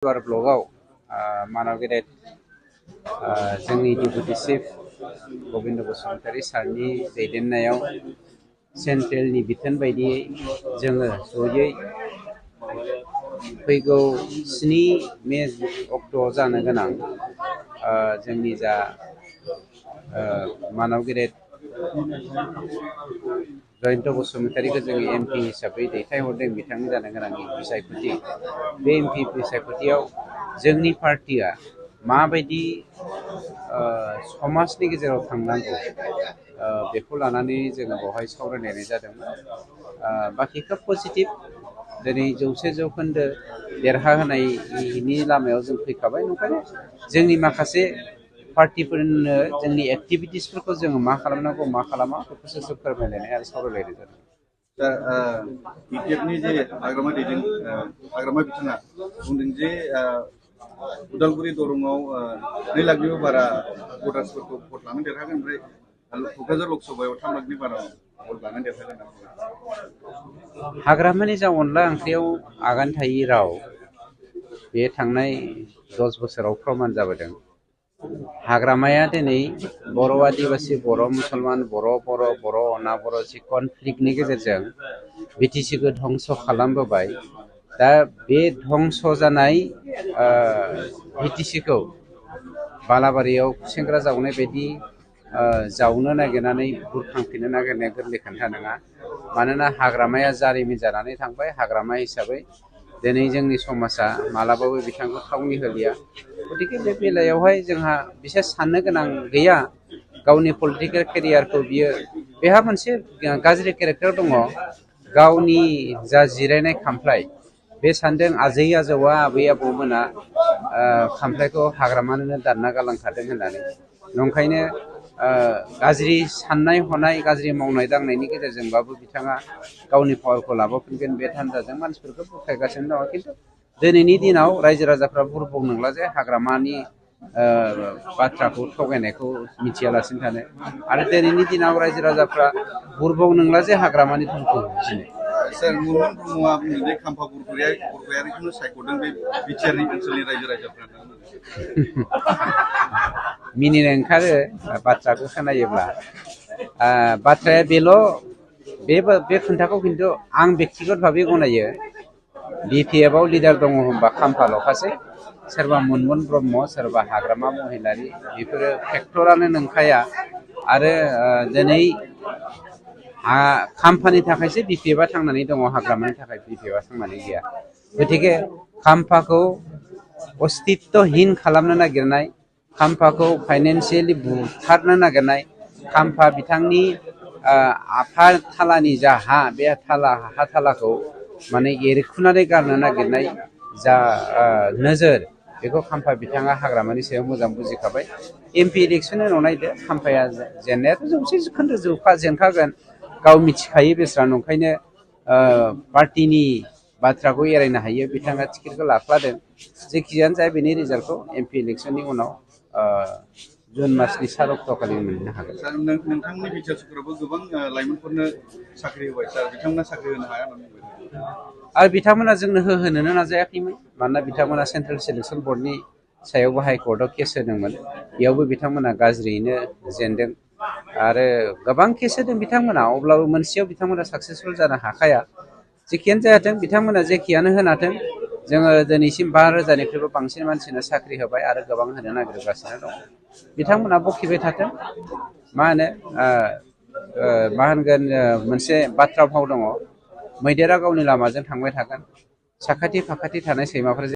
ब्लगाव मानव गेदेर जोंनि deputy chief Gobinda Basumatary सारनि दैदेननायाव सेन्ट्रेलनि बिथोन बायदियै जोङो जयै फैगौ 7 मे अक्ट'आव जानो गोनां जोंनि जा मानव गेदेर जयन्त बसुमतारीखौ जोङो एमपि हिसाबै दैथायहरदों बिथांनि जानो गोनां बिसायख'थि बे एमपि बिसायख'थियाव जोंनि पार्टिया माबायदि समाजनि गेजेराव थांनांगौ बेखौ लानानै जोङो बेवहाय सावरायनाय जादोंमोन। बाखि खोब पजिटिभ दिनै 100% देरहाहोनायनि लामायाव जों फैखाबाय। ओंखायनो जोंनि माखासे पार्टिफोरनो जोंनि एक्टिभिटिसफोरखौ जोङो मा खालामनांगौ मा खालामा बेखौसो जों फोरमायलायनाय आरो सावरायलायनाय जादों। दा बिटिआरनि जे हाग्रामा बिथाङा बुंदों जे उदालगुरि दरंआव 2 लाखनिबो बारा भटार्सफोरखौ भट लानानै देरहागोन, ओमफ्राय क'क्राझार लकसभायाव 3 लाखनि बारा भट लानानै देरहागोन। हाग्रामानि जा अनला ओंख्रियाव आगान थायि राव बे थांनाय 10 बोसोराव प्रमान जाबोदों। हाग्रामाया दिनै बर' आदिबासि, बर' मुसलमान, बर' अना बर' जि कनफ्लिक्टनि गेजेरजों बिटिसिखौ धंस खालामबोबाय। दा बे धंस जानाय बिटिसिखौ बालाबारियाव सेंग्रा जावनाय बायदि जावनो नागिरनानै बुरखांफिननो नागिरनाया गोरलै खोथा नङा। मानोना हाग्रामाया जारिमिन जानानै थांबाय। हाग्रामा हिसाबै दिनै जोंनि समाजा मालाबाबो बिथांखौ थावनि होलिया। गतिके बे बेलायावहाय जोंहा बिसोर साननो गोनां गैया। गावनि पलिटिकेल केरियारखौ बेहा मोनसे गाज्रि केरेक्टार दङ। गावनि जा जिरायनाय खामफ्लाय बे सानदों आजै आजौआ आबै आबौमोना खामफ्लायखौ हाग्रामानो दानना गालांखादों होननानै। नंखायनो गाज्रि साननाय हनाय गाज्रि मावनाय दांनायनि गेजेरजोंबाबो बिथाङा गावनि पावारखौ लाबोफिनगोन बे थान्दाजों मानसिफोरखौ बुरखायगासिनो दङ। खिन्थु दिनैनि दिनाव रायजो राजाफ्रा बुरबक नंला जे हाग्रामानि बाथ्राखौ थगायनायखौ मिथियालासिनो थानो, आरो दिनैनि दिनाव रायजो राजाफ्रा बुरबक नंला जे हाग्रामानि धोनखौ बुजिनो। सोर मुनमुन ब्रह्मआ बुंदों जे खाम्फा बरगयारिखौनो सायख'दों बे बिटिआरनि ओनसोलनि रायजो राजाफ्रा। मिनिनो ओंखारो बाथ्राखौ खोनायोब्ला। बाथ्राया बेल' बे खोन्थाखौ खिन्थु आं बेक्तिगत भाबै गनायो। बिपिएफआव लिडार दङ होनबा खाम्फाल'खासै, सोरबा मुनमुन ब्रह्म, सोरबा हाग्रामा महिलारि, बेफोरो फेक्टरानो नंखाया। आरो दिनै खाम्फानि थाखायसो बिपिएफआ थांनानै दङ, हाग्रामानि थाखाय बिपिएफआ थांनानै गैया। गतिके खाम्फाखौ अस्तित्वहीन खालामनो नागिरनाय, खाम्फाखौ फाइनेन्सियेलि बुथारनो नागिरनाय, खाम्फा बिथांनि आफाथालानि जा हा बे हा थालाखौ माने एरखुनानै गारनो नागिरनाय जा नोजोर, बेखौ खाम्फा बिथाङा हाग्रामानि सायाव मोजां बुजिखाबाय। एमपि इलेक्सननि उनाव नायदो, खाम्फाया जेननायाथ' 100% जेनखागोन। गाव मिथिखायो बेस्रा। नंखायनो पार्टिनि बाथ्राखौ एरायनो हायो। बिथाङा टिकेटखौ लाख्लादों। जेखियानो जाया बेनि रिजाल्टखौ एमपि इलेक्सननि उनाव जुन मासनि 4 अक्ट'खालि मोननो हागोन। नोंथांनि बिटिआर सरकारावबो गोबां लाइमोनफोरनो साख्रि होबाय सार, बिथांमोना साख्रि होनो हाया होननानै बुंबाय। आरो बिथांमोना जोंनो होहोनोनो नाजायाखैमोन। मानोना बिथांमोना सेन्ट्रेल सिलेक्सन बर्डनि सायावबो हाइकर्टआव केस होदोंमोन। बेयावबो बिथांमोना गाज्रियैनो जेनदों आरो गोबां केस होदों बिथांमोना। अब्लाबो मोनसेयाव बिथांमोना साक्सेसफुल जानो हाखाया। जेखियानो जायाथों बिथांमोना जेखियानो होनाथों, जोङो दिनैसिम 5,000निख्रुइबो बांसिन मानसिनो साख्रि होबाय आरो गोबां होनो नागिरगासिनो दं। बिथांमोना बखिबाय थाथों। मा होनगोन, मोनसे बाथ्रा भाव दङ, मैदेरा गावनि लामाजों थांबाय थागोन, साखाथि फाखाथि थानाय सैमाफोर